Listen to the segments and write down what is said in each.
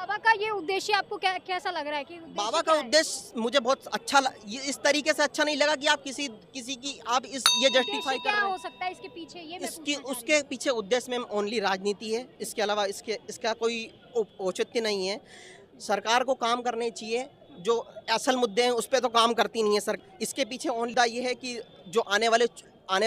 बाबा का ये उद्देश्य आपको कैसा लग रहा है कि बाबा का उद्देश्य मुझे बहुत अच्छा ये इस तरीके से अच्छा नहीं लगा कि आप किसी की आप ये जस्टिफाई कर रहे हैं। हो सकता है इसके पीछे ये मैं इसकी पूछना चाह रही उसके पीछे उद्देश्य में ओनली राजनीति है, इसके अलावा इसका कोई औचित्य नहीं है। सरकार को काम करने चाहिए, जो असल मुद्दे हैं उस पर तो काम करती नहीं है सर। इसके पीछे ओनली ये है कि जो आने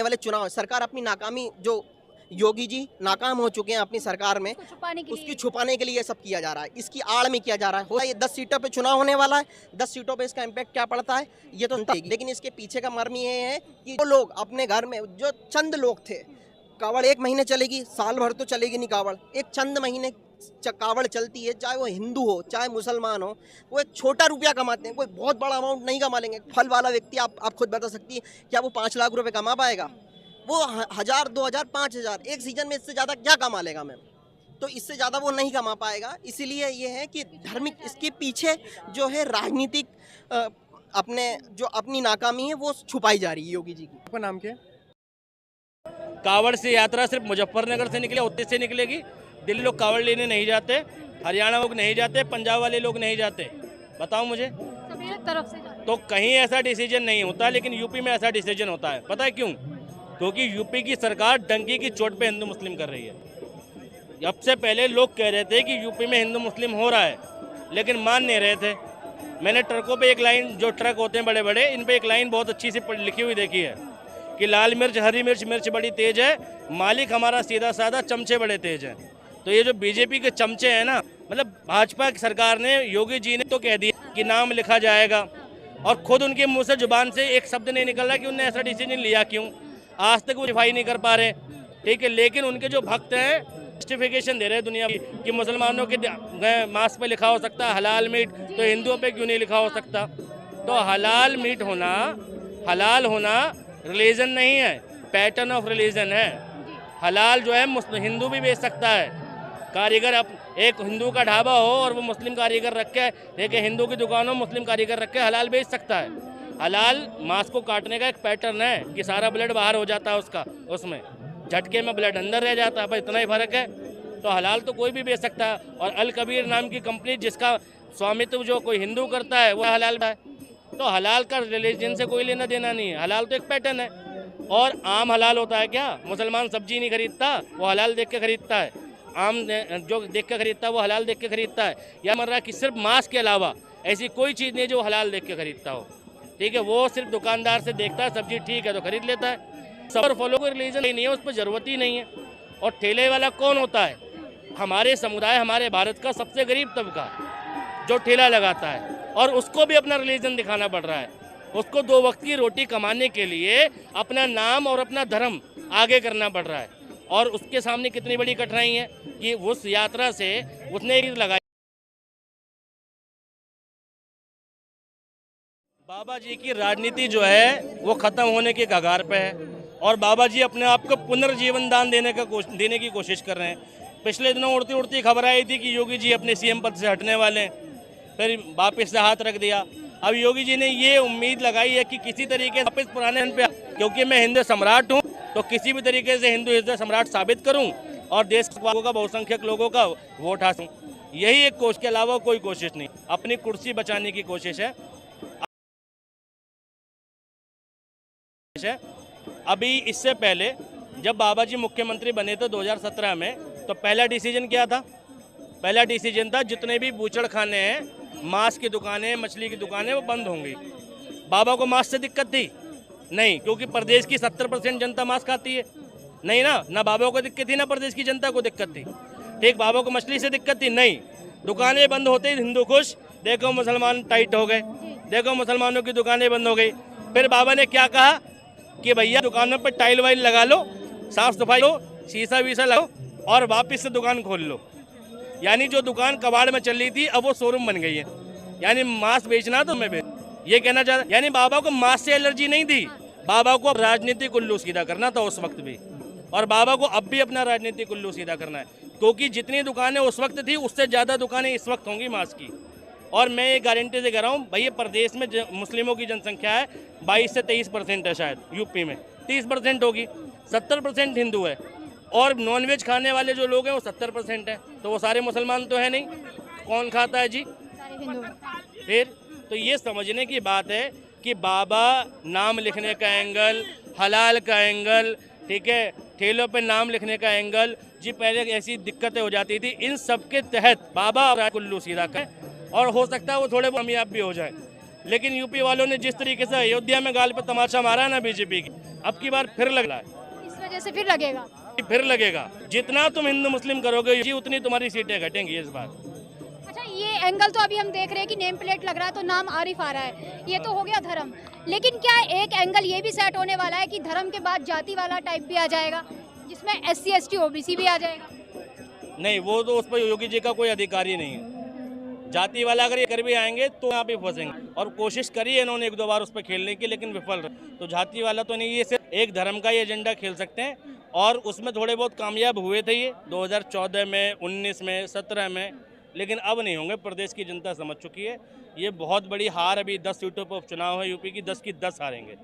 वाले चुनाव, सरकार अपनी नाकामी, जो योगी जी नाकाम हो चुके हैं अपनी सरकार में, उसकी छुपाने के लिए सब किया जा रहा है, इसकी आड़ में किया जा रहा है। हो ये 10 सीटों पे चुनाव होने वाला है, 10 सीटों पे इसका इम्पैक्ट क्या पड़ता है ये तो नहीं, लेकिन इसके पीछे का मर्म ये है कि जो लोग अपने घर में, जो चंद लोग थे, कावड़ 1 महीने चलेगी, साल भर तो चलेगी नहीं कावड़, एक चंद महीने कावड़ चलती है, चाहे वो हिंदू हो चाहे मुसलमान हो, वो एक छोटा रुपया कमाते हैं, कोई बहुत बड़ा अमाउंट नहीं कमा लेंगे। फल वाला व्यक्ति आप खुद बता सकती है, क्या वो 5 लाख रुपए कमा पाएगा? वो 1000, 2000, 5000 एक सीजन में, इससे ज़्यादा क्या कमा लेगा मैम? तो इससे ज़्यादा वो नहीं कमा पाएगा। इसीलिए ये है कि धार्मिक, इसके पीछे जो है राजनीतिक अपनी नाकामी है वो छुपाई जा रही है योगी जी की। आपका नाम क्या है? कावड़ से यात्रा सिर्फ मुजफ्फरनगर से निकले, उत्तर से निकलेगी। दिल्ली लोग कावड़ लेने नहीं जाते, हरियाणा लोग नहीं जाते, पंजाब वाले लोग नहीं जाते। बताओ मुझे, सभी तरफ से तो कहीं ऐसा डिसीजन नहीं होता, लेकिन यूपी में ऐसा डिसीजन होता है। पता है क्यों? क्योंकि यूपी की सरकार डंकी की चोट पे हिंदू मुस्लिम कर रही है। अब से पहले लोग कह रहे थे कि यूपी में हिंदू मुस्लिम हो रहा है, लेकिन मान नहीं रहे थे। मैंने ट्रकों पे एक लाइन, जो ट्रक होते हैं बड़े बड़े, इन पे एक लाइन बहुत अच्छी सी लिखी हुई देखी है कि लाल मिर्च हरी मिर्च, मिर्च बड़ी तेज है, मालिक हमारा सीधा साधा, चमचे बड़े तेज हैं। तो ये जो बीजेपी के चमचे हैं ना, मतलब भाजपा की सरकार ने, योगी जी ने तो कह दिया कि नाम लिखा जाएगा, और खुद उनके मुंह से, जुबान से एक शब्द नहीं निकल रहा कि उन्होंने ऐसा डिसीजन लिया क्यों। आज तक वो रिफाई नहीं कर पा रहे, ठीक है। लेकिन उनके जो भक्त हैं जस्टिफिकेशन दे रहे हैं दुनिया की कि मुसलमानों के मांस पे लिखा हो सकता है हलाल मीट, तो हिंदुओं पे क्यों नहीं लिखा हो सकता? तो हलाल मीट होना, हलाल होना रिलीजन नहीं है, पैटर्न ऑफ रिलीजन है। हलाल जो है हिंदू भी बेच सकता है। कारीगर, एक हिंदू का ढाबा हो और वो मुस्लिम कारीगर रख के, देखिए हिंदू की दुकान हो, मुस्लिम कारीगर रख के हलाल बेच सकता है। हलाल मांस को काटने का एक पैटर्न है कि सारा ब्लड बाहर हो जाता है उसका, उसमें झटके में ब्लड अंदर रह जाता है, बस इतना ही फर्क है। तो हलाल तो कोई भी बेच सकता है। और अल कबीर नाम की कंपनी, जिसका स्वामित्व जो कोई हिंदू करता है, वो हलाल है। तो हलाल का रिलीजन से कोई लेना देना नहीं है, हलाल तो एक पैटर्न है। और आम हलाल होता है क्या? मुसलमान सब्जी नहीं खरीदता, वो हलाल देख के खरीदता है। आम जो देख के खरीदता है वो हलाल देख के खरीदता है। या मर रहा कि सिर्फ मांस के अलावा ऐसी कोई चीज़ नहीं जो हलाल देख के खरीदता हो, ठीक है। वो सिर्फ दुकानदार से देखता है, सब्जी ठीक है तो खरीद लेता है। सब फलों को रिलीजन नहीं है, उस पर ज़रूरत ही नहीं है। और ठेले वाला कौन होता है? हमारे समुदाय, हमारे भारत का सबसे गरीब तबका जो ठेला लगाता है, और उसको भी अपना रिलीजन दिखाना पड़ रहा है। उसको 2 वक्त की रोटी कमाने के लिए अपना नाम और अपना धर्म आगे करना पड़ रहा है। और उसके सामने कितनी बड़ी कठिनाई है कि उस यात्रा से उसने लगाई। बाबा जी की राजनीति जो है वो खत्म होने के कगार पे है, और बाबा जी अपने आप को पुनर्जीवन दान देने की कोशिश कर रहे हैं। पिछले दिनों उड़ती उड़ती खबर आई थी कि योगी जी अपने सीएम पद से हटने वाले हैं, फिर वापस से हाथ रख दिया। अब योगी जी ने ये उम्मीद लगाई है कि किसी तरीके से वापस पुराने पे, क्योंकि मैं हिंदू सम्राट हूँ, तो किसी भी तरीके से हिंदू सम्राट साबित करूँ और देश का बहुसंख्यक लोगों का वोट हासिल। यही एक कोशिश के अलावा कोई कोशिश नहीं, अपनी कुर्सी बचाने की कोशिश है। अभी इससे पहले जब बाबा जी मुख्यमंत्री बने थे 2017 में, तो पहला डिसीजन क्या था? पहला डिसीजन था जितने भी बूचड़ खाने हैं, मांस की दुकानें, मछली की दुकानें, वो बंद होंगी। बाबा को मांस से दिक्कत थी? नहीं, क्योंकि प्रदेश की 70% जनता मांस खाती है। नहीं ना बाबा को दिक्कत थी, ना प्रदेश की जनता को दिक्कत थी। ठीक, बाबा को मछली से दिक्कत थी? नहीं। दुकानें बंद होते ही हिंदू खुश, देखो मुसलमान टाइट हो गए, देखो मुसलमानों की दुकानें बंद हो गई। फिर बाबा ने क्या कहा कि भैया दुकानों पर टाइल वाइल लगा लो, साफ सफाई लो, शीशा वीसा लगाओ, और वापस से दुकान खोल लो। यानी जो दुकान कबाड़ में चल रही थी अब वो शोरूम बन गई है। यानी मांस बेचना तो मैं ये कहना चाहता, यानी बाबा को मांस से एलर्जी नहीं थी, बाबा को राजनीतिक उल्लू सीधा करना था उस वक्त भी, और बाबा को अब भी अपना राजनीतिक उल्लू सीधा करना है। क्योंकि जितनी दुकानें उस वक्त थी उससे ज़्यादा दुकानें इस वक्त होंगी मांस की। और मैं ये गारंटी से कह रहा हूँ भैया, प्रदेश में मुस्लिमों की जनसंख्या है 22 से 23% है, शायद यूपी में 30% होगी, 70% हिंदू है, और नॉनवेज खाने वाले जो लोग हैं वो 70% है, तो वो सारे मुसलमान तो है नहीं। कौन खाता है जी? सारे हिंदू। फिर तो ये समझने की बात है कि बाबा नाम लिखने का एंगल, हलाल का एंगल, ठीक है, ठेलों पे नाम लिखने का एंगल जी, पहले ऐसी दिक्कतें हो जाती थी, इन सब के तहत बाबा और कुल्लू सीधा का, और हो सकता है वो थोड़े कामयाब भी हो जाए। लेकिन यूपी वालों ने जिस तरीके से अयोध्या में गाल पे तमाशा मारा ना बीजेपी की, अब की बार फिर लग रहा है, इस वजह से फिर लगेगा। फिर लगेगा। जितना तुम हिंदू मुस्लिम करोगे जी, उतनी तुम्हारी सीटें घटेंगी इस बार। अच्छा, ये एंगल तो अभी हम देख रहे हैं कि नेम प्लेट लग रहा है तो नाम आरिफ आ रहा है, ये तो हो गया धर्म। लेकिन क्या एक एंगल ये भी सेट होने वाला है कि धर्म के बाद जाति वाला टाइप भी आ जाएगा, जिसमें SC ST OBC भी आ जाएगा? नहीं, वो तो उस पर योगी जी का कोई अधिकार ही नहीं है। जाति वाला अगर ये कर भी आएंगे तो यहाँ पे फंसेंगे, और कोशिश करी है इन्होंने एक दो बार उस पर खेलने की, लेकिन विफल रहे। तो जाति वाला तो नहीं, ये सिर्फ एक धर्म का ही एजेंडा खेल सकते हैं, और उसमें थोड़े बहुत कामयाब हुए थे ये 2014 में, 19 में, 17 में, लेकिन अब नहीं होंगे। प्रदेश की जनता समझ चुकी है ये बहुत बड़ी हार। अभी 10 सीटों पर उपचुनाव है यूपी की, 10 की 10 हारेंगे।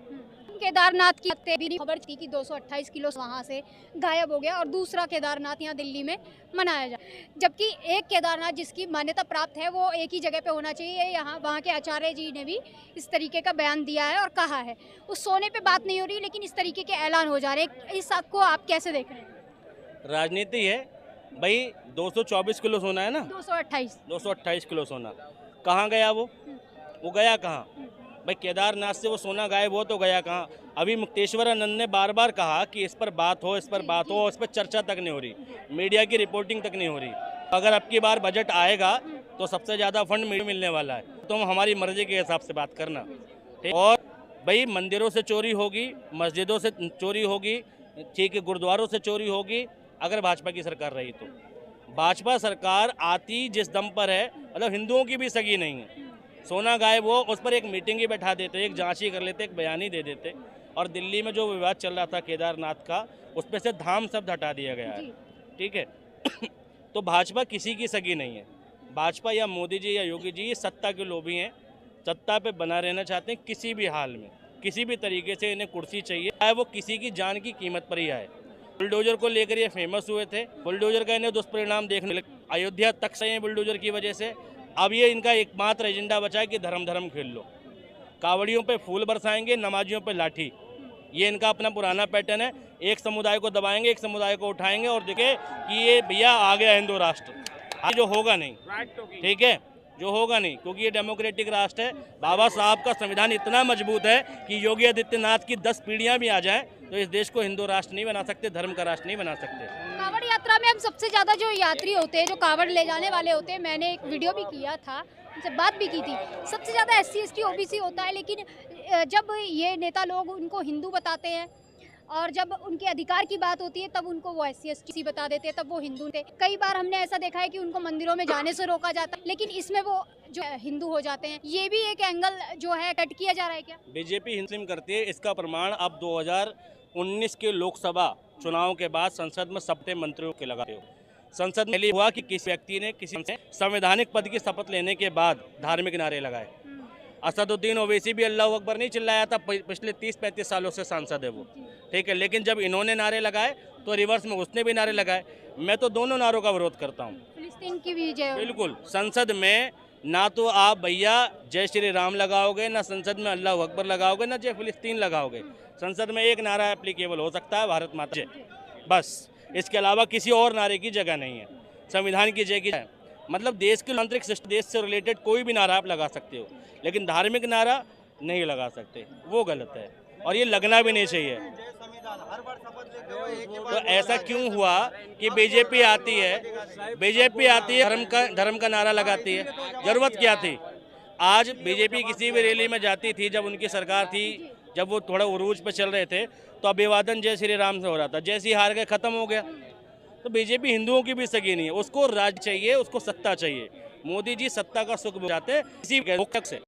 केदारनाथ की भी खबर थी कि 228 किलो वहाँ से गायब हो गया, और दूसरा केदारनाथ यहाँ दिल्ली में मनाया जाए, जबकि एक केदारनाथ जिसकी मान्यता प्राप्त है वो एक ही जगह पे होना चाहिए। यहाँ वहाँ के आचार्य जी ने भी इस तरीके का बयान दिया है और कहा है। उस सोने पे बात नहीं हो रही, लेकिन इस तरीके के ऐलान हो जा रहे हैं। इस को आप कैसे देख रहे हैं? राजनीति है भाई। 224 किलो सोना है ना, 228 किलो सोना कहाँ गया? वो गया कहाँ भाई? केदारनाथ से वो सोना गायब हो तो गया कहाँ? अभी मुक्तेश्वर आनंद ने बार बार कहा कि इस पर बात हो, इस पर बात हो, इस पर चर्चा तक नहीं हो रही, मीडिया की रिपोर्टिंग तक नहीं हो रही। अगर अब की बार बजट आएगा तो सबसे ज़्यादा फंड मिलने वाला है, तुम हमारी मर्जी के हिसाब से बात करना, ठीक? और भाई मंदिरों से चोरी होगी, मस्जिदों से चोरी होगी, ठीक है, गुरुद्वारों से चोरी होगी, अगर भाजपा की सरकार रही तो। भाजपा सरकार आती जिस दम पर है, मतलब हिंदुओं की भी सगी नहीं है। सोना गायब हो, उस पर एक मीटिंग ही बैठा देते, एक जांच ही कर लेते, एक बयान ही दे देते। और दिल्ली में जो विवाद चल रहा था केदारनाथ का, उस पर से धाम शब्द हटा दिया गया है, ठीक है। तो भाजपा किसी की सगी नहीं है। भाजपा या मोदी जी या योगी जी ये सत्ता के लोभी हैं, सत्ता पे बना रहना चाहते हैं किसी भी हाल में, किसी भी तरीके से इन्हें कुर्सी चाहिए, चाहे वो किसी की जान की कीमत पर ही आए। बुलडोजर को लेकर ये फेमस हुए थे, बुलडोजर का इन्हें दुष्परिणाम देखने लगे, अयोध्या तक से बुलडोजर की वजह से। अब ये इनका एकमात्र एजेंडा बचा है कि धर्म धर्म खेल लो, कावड़ियों पे फूल बरसाएंगे, नमाजियों पे लाठी। ये इनका अपना पुराना पैटर्न है, एक समुदाय को दबाएंगे, एक समुदाय को उठाएंगे, और देखे कि ये भैया आ गया हिंदू राष्ट्र। आज जो होगा नहीं, ठीक है, जो होगा नहीं, क्योंकि ये डेमोक्रेटिक राष्ट्र है। बाबा साहब का संविधान इतना मजबूत है कि योगी आदित्यनाथ की 10 पीढ़ियां भी आ जाएं तो इस देश को हिंदू राष्ट्र नहीं बना सकते, धर्म का राष्ट्र नहीं बना सकते। कांवड़ यात्रा में हम सबसे ज़्यादा जो यात्री होते हैं, जो कांवड़ ले जाने वाले होते हैं, मैंने एक वीडियो भी किया था, उनसे बात भी की थी, सबसे ज़्यादा SC ST OBC होता है। लेकिन जब ये नेता लोग उनको हिंदू बताते हैं और जब उनके अधिकार की बात होती है तब उनको वो SC ST बता देते हैं, तब वो हिंदू थे। कई बार हमने ऐसा देखा है कि उनको मंदिरों में जाने से रोका जाता है, लेकिन इसमें वो जो हिंदू हो जाते हैं। ये भी एक एंगल जो है कट किया जा रहा है क्या? बीजेपी मुस्लिम करती है, इसका प्रमाण अब 2019 के लोकसभा चुनाव के बाद संसद में सबसे मंत्रियों के लगाते हो। संसद में हुआ कि किसी व्यक्ति ने किसी से संवैधानिक पद की शपथ लेने के बाद धार्मिक नारे लगाए। असदुद्दीन ओवैसी भी अल्लाह अकबर नहीं चिल्लाया था, पिछले 30-35 सालों से सांसद है वो, ठीक है। लेकिन जब इन्होंने नारे लगाए तो रिवर्स में उसने भी नारे लगाए। मैं तो दोनों नारों का विरोध करता हूँ, फिलिस्तीन की भी जय हो। बिल्कुल। संसद में ना तो आप भैया जय श्री राम लगाओगे, ना संसद में अल्लाह अकबर लगाओगे, ना जय फिलिस्तीन लगाओगे। संसद में एक नारा एप्लीकेबल हो सकता है, भारत माता जय, बस। इसके अलावा किसी और नारे की जगह नहीं है। संविधान की जय की, मतलब देश के तांत्रिक सिस्टम, देश से रिलेटेड कोई भी नारा आप लगा सकते हो, लेकिन धार्मिक नारा नहीं लगा सकते, वो गलत है और ये लगना भी नहीं चाहिए। तो ऐसा क्यों हुआ कि बीजेपी आती है धर्म का नारा लगाती है? जरूरत क्या थी? आज बीजेपी किसी भी रैली में जाती थी, जब उनकी सरकार थी, जब वो थोड़ा उरूज पे चल रहे थे, तो अभिवादन जय श्री राम से हो रहा था। जैसे ही हार गए, खत्म हो गया। तो बीजेपी हिंदुओं की भी सगी नहीं है, उसको राज चाहिए, उसको सत्ता चाहिए। मोदी जी सत्ता का सुख बुझाते हैं किसी से।